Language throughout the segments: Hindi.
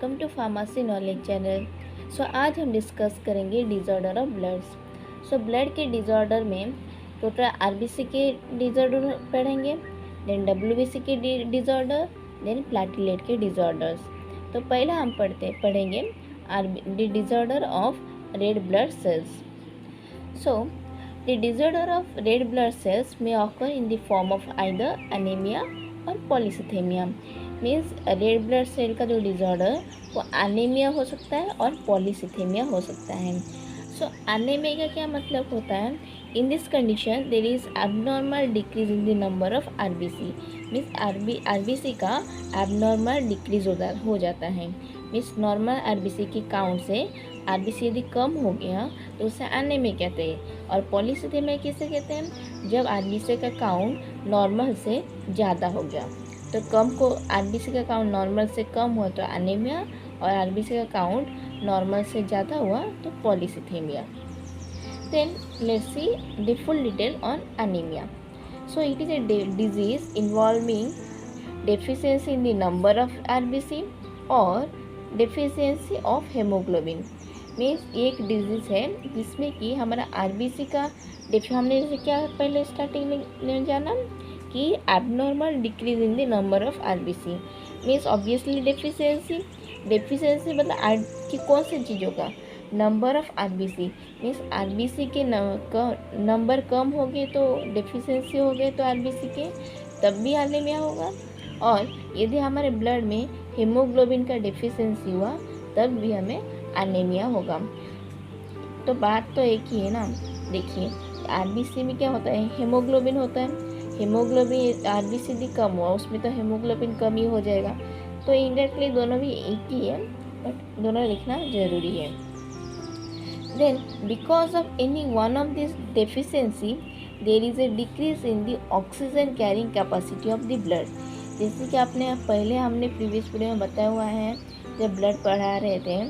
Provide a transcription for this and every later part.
Welcome to pharmacy knowledge channel. आज हम डिस्कस करेंगे डिज़ॉर्डर ऑफ ब्लड्स। ब्लड के डिज़ॉर्डर में टोटल आरबीसी के डिज़ॉर्डर पढ़ेंगे, देन डब्ल्यूबीसी के डिज़ॉर्डर, देन प्लेटलेट के डिज़ॉर्डर्स। तो पहला हम पढ़ेंगे the disorder of red blood cells. The disorder of red blood cells में occur in the form of either anaemia और polycythaemia. Means red blood cell का जो डिज़ॉर्डर वो एनीमिया हो सकता है और पॉलीसिथेमिया हो सकता है। एनीमिया का क्या मतलब होता है? इन this condition there is abnormal decrease in the number of RBC. Means RBC का एबनॉर्मल डिक्रीज हो जाता है। मीन्स नॉर्मल आरबीसी की काउंट से आरबीसी यदि कम हो गया तो उसे एनीमिया कहते हैं। और पॉलीसिथेमिया किसे कहते हैं? जब आरबीसी का काउंट नॉर्मल से ज़्यादा हो गया। तो कम को आरबीसी का काउंट नॉर्मल से कम हुआ तो एनीमिया, और आरबीसी का काउंट नॉर्मल से ज़्यादा हुआ तो polycythemia. Then let's see the full detail on anaemia. It is a disease involving deficiency in the number of RBC और डेफिशिएंसी ऑफ हेमोग्लोबिन। मीन्स एक डिजीज़ है जिसमें कि हमारा आरबीसी का हमने जैसे क्या पहले स्टार्टिंग में जाना कि abnormal decrease in the number of RBC. Means obviously deficiency मतलब कि कौन सी चीज़ों का? Number of RBC. Means RBC के नंबर कम हो गए तो डेफिशिएंसी हो गए तो आरबीसी के, तब भी एनीमिया होगा। और यदि हमारे ब्लड में हीमोग्लोबिन का डेफिशिएंसी हुआ तब भी हमें एनीमिया होगा। तो बात तो एक ही है ना। देखिए आरबीसी में क्या होता है? हीमोग्लोबिन होता है। हीमोग्लोबिन आरबीसी यदि कम हुआ उसमें तो हीमोग्लोबिन कम ही हो जाएगा। तो इनडायरेक्टली दोनों भी एक ही है, बट दोनों लिखना जरूरी है। Then because of any one of this deficiency there is a decrease in the oxygen carrying capacity of the blood. जैसे कि हमने प्रीवियस वीडियो में बताया हुआ है, जब ब्लड पढ़ा रहे थे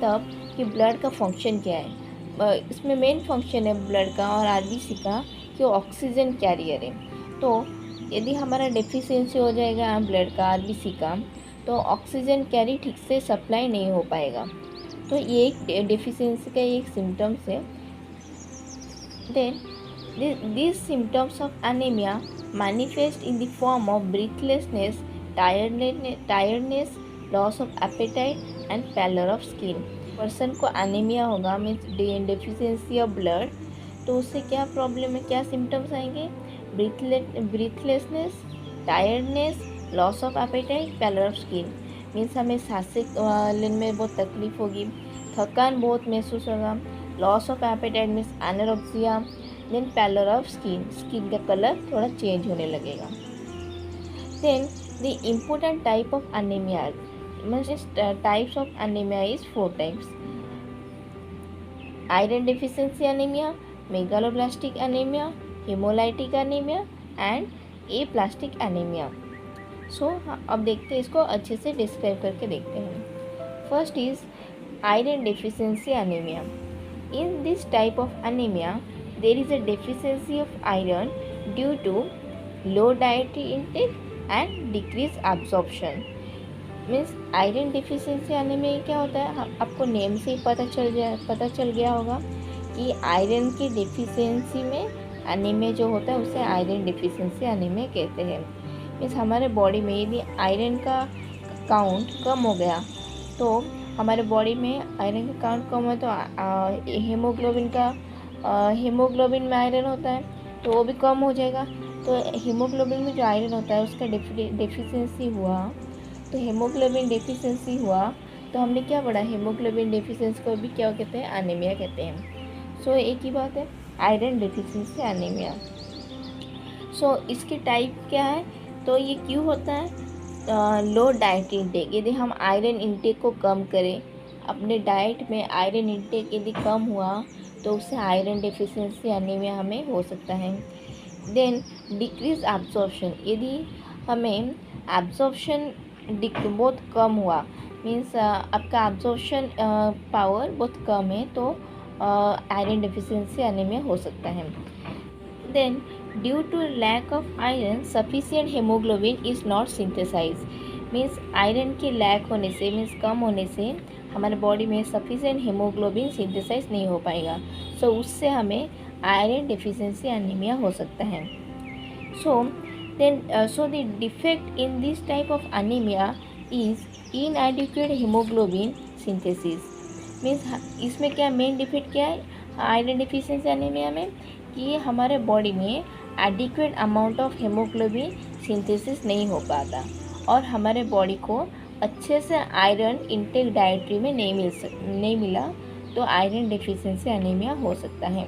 तब कि ब्लड का फंक्शन क्या है। इसमें मेन फंक्शन है ब्लड का और आरबीसी का कि वो ऑक्सीजन कैरियर है। तो यदि हमारा डेफिशिएंसी हो जाएगा ब्लड का, आरबीसी का, तो ऑक्सीजन कैरी ठीक से सप्लाई नहीं हो पाएगा। तो ये एक डेफिशिएंसी का एक सिम्टम्स है। Then this symptoms of anaemia manifest in the form of breathlessness, tiredness, loss of appetite and pallor of skin. Person को एनीमिया होगा मीन्स डेफिशिएंसी ऑफ ब्लड, तो उससे क्या प्रॉब्लम है, क्या सिम्टम्स आएंगे? Breathlessness, tiredness, loss of appetite, pallor of skin. Means हमें सांसें लेने में बहुत तकलीफ होगी, थकान बहुत महसूस होगा, loss of appetite means anorexia, then pallor of skin का कलर थोड़ा चेंज होने लगेगा। Then the important type of anaemia means types of anaemia is 4 types: iron deficiency anaemia, megaloblastic anaemia, haemolytic anaemia and aplastic anaemia. अब देखते हैं, इसको अच्छे से डिस्क्राइब करके देखते हैं। First is iron deficiency anaemia. In this type of anaemia there is a deficiency of iron due to low dietary intake and decrease absorption. Means iron deficiency anaemia क्या होता है? आपको नेम से ही पता चल गया होगा कि आयरन की डेफिशिएंसी में एनीमिया जो होता है उसे आयरन डेफिशिएंसी एनीमिया कहते हैं। मीन्स हमारे बॉडी में यदि आयरन का काउंट कम हो गया तो हमारे बॉडी में आयरन का काउंट कम हो तो हीमोग्लोबिन में आयरन होता है तो वो भी कम हो जाएगा। तो हीमोग्लोबिन में जो आयरन होता है उसका डेफिशिएंसी हुआ, तो हीमोग्लोबिन डेफिशिएंसी हुआ तो हमने क्या पढ़ा? हीमोग्लोबिन डेफिशिएंसी को भी क्या कहते हैं? एनीमिया कहते हैं। एक ही बात है, आयरन डेफिशिएंसी एनीमिया। इसकी टाइप क्या है? तो ये क्यों होता है? लो डाइट इंटेक। यदि हम आयरन इंटेक को कम करें, अपने डाइट में आयरन इंटेक यदि कम हुआ तो उससे आयरन डेफिशिएंसी एनीमिया हमें हो सकता है। Then decrease absorption. यदि हमें एब्जॉर्प्शन बहुत कम हुआ, मीन्स आपका एब्जॉर्प्शन पावर बहुत कम है, तो आयरन डेफिशिएंसी एनीमिया हो सकता है। Then due to lack of iron sufficient haemoglobin is not synthesise. Means iron के लैक होने से, मीन्स कम होने से हमारे बॉडी में सफिशिएंट हीमोग्लोबिन सिंथेसाइज नहीं हो पाएगा। सो उससे हमें आयरन डिफिशिएंसी एनीमिया हो सकता है। So the defect in this type of anaemia is इनएडिक्वेट haemoglobin synthesis. Means इसमें क्या मेन डिफेक्ट क्या है आयरन डिफिशिएंसी एनीमिया में, कि हमारे बॉडी में adequate amount of haemoglobin synthesis नहीं हो पाता और हमारे बॉडी को अच्छे से आयरन इंटेक डाइट्री में नहीं मिला, तो आयरन डिफिशिएंसी एनीमिया हो सकता है।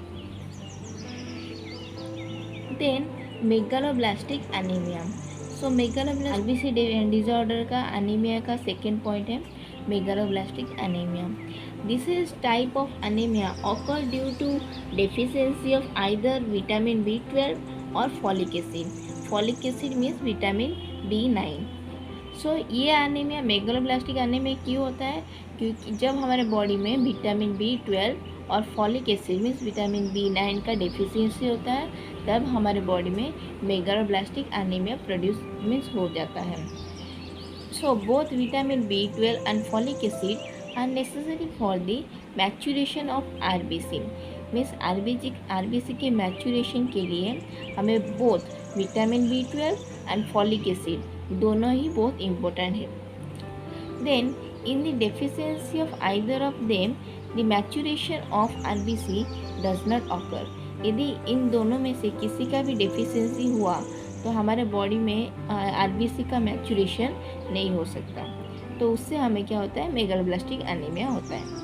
Then megaloblastic anaemia. So megaloblastic RBC disorder का एनीमिया का सेकेंड पॉइंट है megaloblastic anaemia. This is type of anemia occur due to deficiency of either vitamin B12 or folic acid. Folic acid means vitamin B9. So ये एनीमिया मेगालोब्लास्टिक एनीमिया क्यों होता है? क्योंकि जब हमारे बॉडी में विटामिन B12 और folic acid means vitamin B9 का डेफिशिएंसी होता है, तब हमारे बॉडी में मेगालोब्लास्टिक एनीमिया प्रोड्यूस मीन्स हो जाता है। So both vitamin B12 and folic acid are necessary for the maturation of RBC. Means RBC के मैचुरेशन के लिए हमें both vitamin B12 and folic acid दोनों ही बहुत इम्पोर्टेंट है। Then in the deficiency of either of them the maturation of RBC does not occur. यदि इन दोनों में से किसी का भी डेफिशिएंसी हुआ तो हमारे बॉडी में RBC का मैचुरेशन नहीं हो सकता, तो उससे हमें क्या होता है मेगालोब्लास्टिक एनीमिया होता है।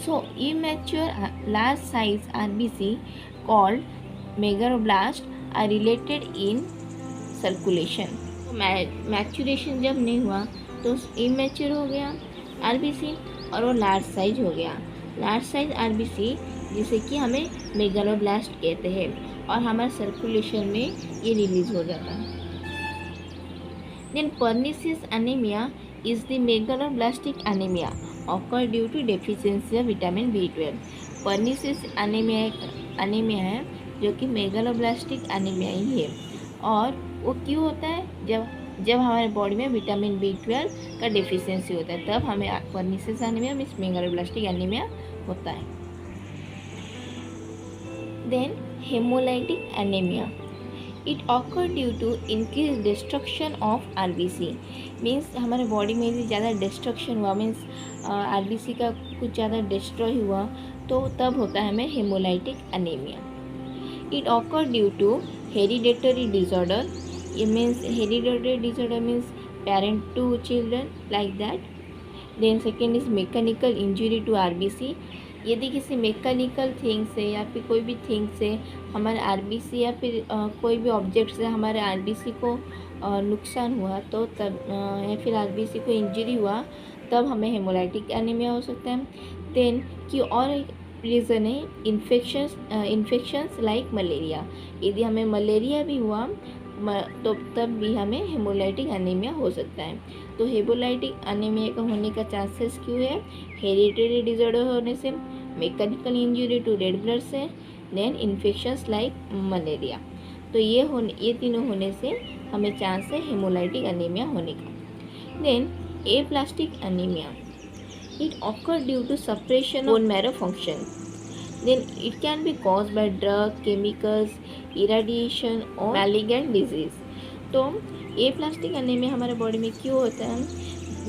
So immature large size RBC called megaloblast are related in circulation. Maturation जब नहीं हुआ तो इमैच्योर हो गया RBC और वो लार्ज साइज हो गया। लार्ज साइज RBC जिसे कि हमें मेगालोब्लास्ट कहते हैं और हमारे सर्कुलेशन में ये रिलीज हो जाता है। Then pernicious anaemia is the megaloblastic anaemia occur due to deficiency of vitamin B12। Pernicious anaemia है जो कि मेगालोब्लास्टिक एनीमिया ही है, और वो क्यों होता है जब हमारे बॉडी में विटामिन B12 का डेफिशिएंसी होता है, तब हमें pernicious anaemia means megaloblastic anaemia होता है। Then haemolytic anaemia it occur due to increase destruction of RBC। Means हमारे बॉडी में यदि ज़्यादा डिस्ट्रक्शन हुआ मीन्स RBC का कुछ ज़्यादा डिस्ट्रॉय हुआ तो तब होता है हमें haemolytic anaemia. It occur due to hereditary disorder. ये means hereditary disorder means parent to children like that. Then second is mechanical injury to RBC। यदि किसी मैकेनिकल थिंग से या फिर कोई भी थिंग से हमारे RBC या फिर कोई भी ऑब्जेक्ट से हमारे RBC को नुकसान हुआ तो तब या फिर RBC को इंजरी हुआ तब हमें हेमोलाइटिक एनीमिया हो सकता है। देन की और एक रीज़न है इन्फेक्शंस लाइक मलेरिया। यदि हमें मलेरिया भी हुआ तो तब भी हमें हेमोलाइटिक एनीमिया हो सकता है। तो हेमोलाइटिक एनीमिया का होने का चांसेस क्यों है? हेरिडिटरी डिसऑर्डर होने से, mechanical injury to red blood से, देन इन्फेक्शंस लाइक मलेरिया। तो ये तीनों होने से हमें चांस है हेमोलाइटिक एनीमिया होने का। Then aplastic anaemia it occur due to suppression bone marrow function. Then it can be caused by drug, chemicals, irradiation or malignant disease। तो एप्लास्टिक एनीमिया हमारे बॉडी में क्यों होता है?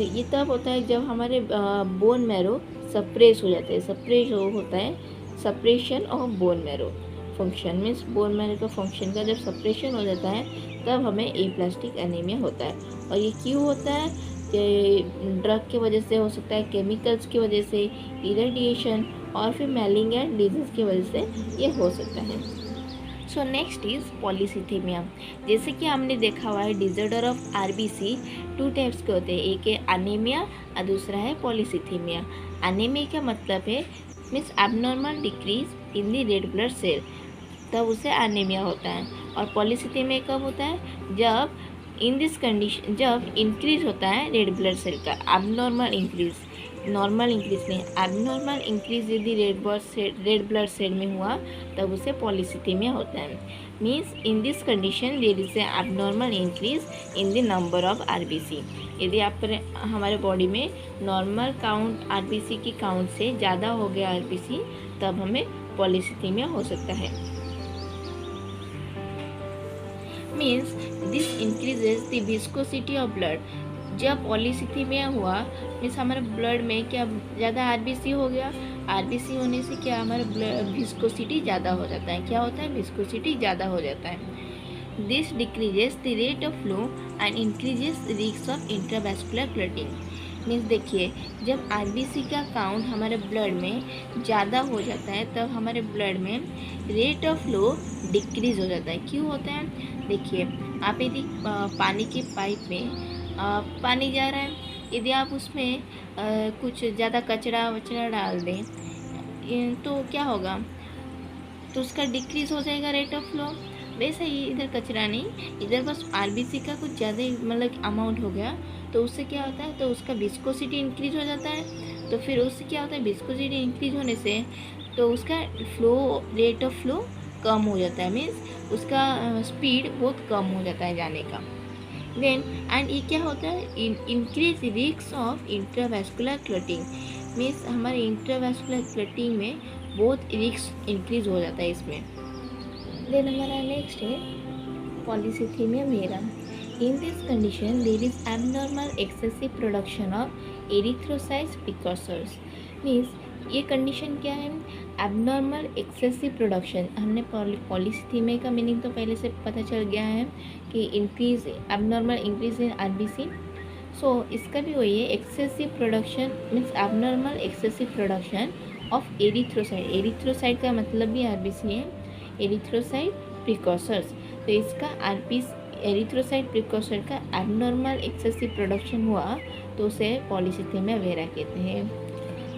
ये तब होता है जब हमारे बोन मैरो सप्रेस हो जाते हैं। होता है suppression of bone marrow function means bone marrow का फंक्शन का जब सप्रेशन हो जाता है तब हमें एप्लास्टिक एनीमिया होता है। और ये क्यों होता है? ड्रग की वजह से हो सकता है, केमिकल्स की वजह से, इरेडिएशन और फिर मैलिग्नेंट डिजीज़ की वजह से ये हो सकता है। So next is polycythaemia. जैसे कि हमने देखा हुआ है डिसऑर्डर ऑफ RBC 2 टाइप्स के होते हैं, एक है एनीमिया और दूसरा है पॉलीसिथेमिया। एनीमिया का मतलब है means abnormal decrease in the red blood cell, तब उसे एनीमिया होता है। और पॉलीसिथेमिया कब होता है? जब इन दिस कंडीशन जब इंक्रीज होता है रेड ब्लड सेल का, एबनॉर्मल इंक्रीज नॉर्मल इंक्रीज नहीं, एबनॉर्मल इंक्रीज यदि रेड ब्लड सेल में हुआ तब उसे पॉलीसिथीमिया होता है। Means in this condition there is a abnormal increase in the number of RBC. यदि हमारे बॉडी में नॉर्मल काउंट आरबीसी की काउंट से ज़्यादा हो गया आरबीसी, तब हमें पॉलीसिथीमिया हो सकता है। Means this increases the viscosity of blood. जब पॉलीसिथीमिया हुआ मीन्स हमारे ब्लड में क्या ज़्यादा आरबीसी हो गया, आरबीसी होने से क्या हमारा ब्लड विस्कोसिटी ज़्यादा हो जाता है। क्या होता है, विस्कोसिटी ज़्यादा हो जाता है। This decreases the rate of flow and increases risk of intravascular clotting. Means देखिए, जब आरबीसी का काउंट हमारे ब्लड में ज़्यादा हो जाता है तब हमारे ब्लड में रेट ऑफ फ्लो डिक्रीज हो जाता है। क्यों होता है, देखिए आप यदि पानी की पाइप में पानी जा रहा है, यदि आप उसमें कुछ ज़्यादा कचरा वचरा डाल दें तो क्या होगा, तो उसका डिक्रीज़ हो जाएगा रेट ऑफ फ्लो। वैसे ही इधर कचरा नहीं, इधर बस आरबीसी का कुछ ज़्यादा मतलब अमाउंट हो गया तो उससे क्या होता है, तो उसका विस्कोसिटी इंक्रीज हो जाता है। तो फिर उससे क्या होता है, विस्कोसिटी इंक्रीज होने से तो उसका फ्लो रेट ऑफ फ्लो कम हो जाता है। मीन्स उसका स्पीड बहुत कम हो जाता है जाने का। देन एंड ये क्या होता है, increase risk of intravascular clotting. Means हमारे इंट्रावैस्कुलर क्लॉटिंग में बहुत रिस्क इंक्रीज हो जाता है इसमें। देन हमारा नेक्स्ट है polycythaemia vera. In this condition there is abnormal excessive production of erythrocytes precursors. Means ये कंडीशन क्या है, एबनॉर्मल एक्सेसिव प्रोडक्शन। हमने पॉलीसिथीमिया का मीनिंग तो पहले से पता चल गया है कि increase abnormal increase in RBC. So इसका भी वही है, excessive production means abnormal excessive production of erythrocyte. Erythrocyte का मतलब भी आरबीसी है, एरिथ्रोसाइट प्रिकॉर्सर्स। तो इसका एरिथ्रोसाइट प्रिकॉर्सर का एबनॉर्मल एक्सेसिव प्रोडक्शन हुआ तो उसे पॉलीसिथीमिया वेरा कहते हैं।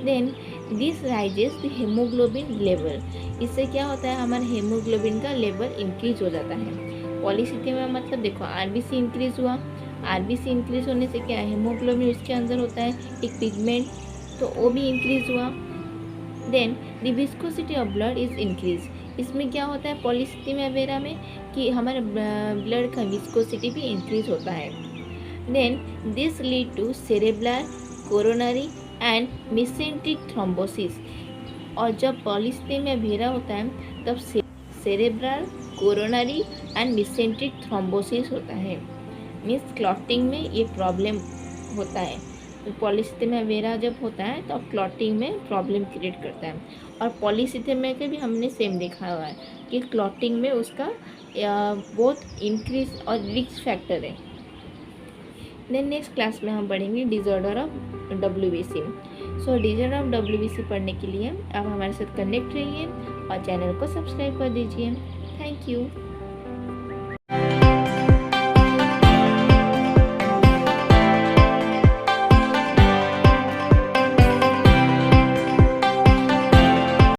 Then this raises the haemoglobin level. इससे क्या होता है, हमारे हेमोग्लोबिन का लेवल इंक्रीज हो जाता है। पॉलीसिथीमिया मतलब देखो आरबीसी इंक्रीज हुआ, आरबीसी इंक्रीज होने से क्या हेमोग्लोबिन उसके अंदर होता है एक पिगमेंट, तो वो भी इंक्रीज हुआ। Then the viscosity of blood is increase. इसमें क्या होता है पॉलीसिथीमिया वेरा में कि हमारे ब्लड का विस्कोसिटी भी इंक्रीज होता है। Then this lead to cerebral, coronary and mesenteric thrombosis. और जब पॉलीसिथीमिया वेरा होता है तब cerebral, coronary and mesenteric thrombosis होता है। मीन्स क्लॉटिंग में ये प्रॉब्लम होता है। तो पॉलीसिथीमिया वेरा जब होता है तो क्लॉटिंग में प्रॉब्लम क्रिएट करता है। और पॉलीसिथीमिया के भी हमने सेम देखा हुआ है कि क्लॉटिंग में उसका बहुत इंक्रीज और रिस्क फैक्टर है। देन नेक्स्ट क्लास में हम पढ़ेंगे disorder of WBC. So disorder of WBC पढ़ने के लिए आप हमारे साथ कनेक्ट रहिए और चैनल को सब्सक्राइब कर दीजिए। Thank you.